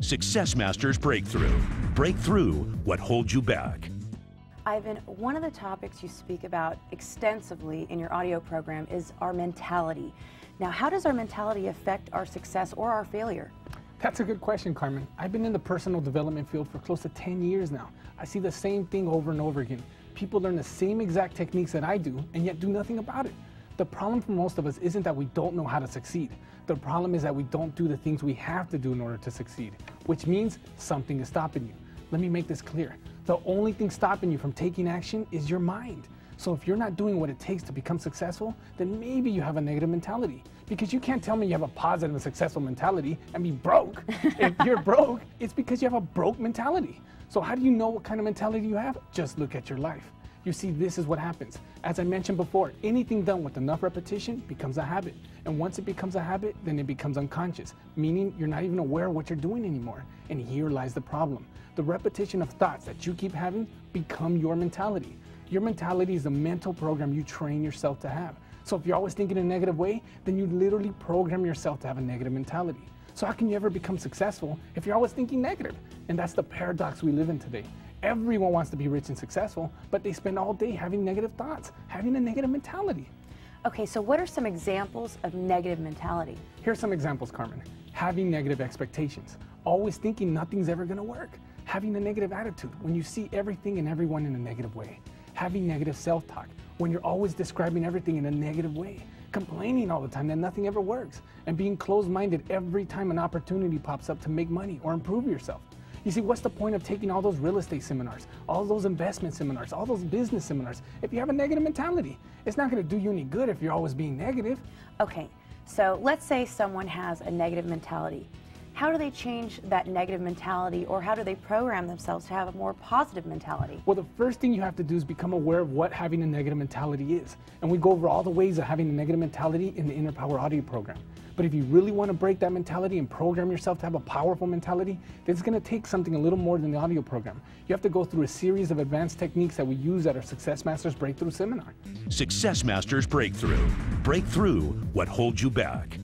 Success Masters Breakthrough. Break through what holds you back. Ivan, one of the topics you speak about extensively in your audio program is our mentality. Now, how does our mentality affect our success or our failure? That's a good question, Carmen. I've been in the personal development field for close to 10 years now. I see the same thing over and over again. People learn the same exact techniques that I do and yet do nothing about it. The problem for most of us isn't that we don't know how to succeed. The problem is that we don't do the things we have to do in order to succeed, which means something is stopping you. Let me make this clear. The only thing stopping you from taking action is your mind. So if you're not doing what it takes to become successful, then maybe you have a negative mentality. Because you can't tell me you have a positive and successful mentality and be broke. If you're broke, it's because you have a broke mentality. So how do you know what kind of mentality you have? Just look at your life. You see, this is what happens. As I mentioned before, anything done with enough repetition becomes a habit. And once it becomes a habit, then it becomes unconscious, meaning you're not even aware of what you're doing anymore. And here lies the problem. The repetition of thoughts that you keep having become your mentality. Your mentality is the mental program you train yourself to have. So if you're always thinking in a negative way, then you literally program yourself to have a negative mentality. So how can you ever become successful if you're always thinking negative? And that's the paradox we live in today. Everyone wants to be rich and successful, but they spend all day having negative thoughts, having a negative mentality. Okay, so what are some examples of negative mentality? Here's some examples, Carmen. Having negative expectations, always thinking nothing's ever gonna work. Having a negative attitude when you see everything and everyone in a negative way. Having negative self-talk when you're always describing everything in a negative way. Complaining all the time that nothing ever works. And being closed-minded every time an opportunity pops up to make money or improve yourself. You see, what's the point of taking all those real estate seminars, all those investment seminars, all those business seminars, if you have a negative mentality? It's not gonna do you any good if you're always being negative. Okay, so let's say someone has a negative mentality. How do they change that negative mentality, or how do they program themselves to have a more positive mentality? Well, the first thing you have to do is become aware of what having a negative mentality is. And we go over all the ways of having a negative mentality in the Inner Power audio program. But if you really want to break that mentality and program yourself to have a powerful mentality, then it's going to take something a little more than the audio program. You have to go through a series of advanced techniques that we use at our Success Masters Breakthrough Seminar. Success Masters Breakthrough. Break through what holds you back.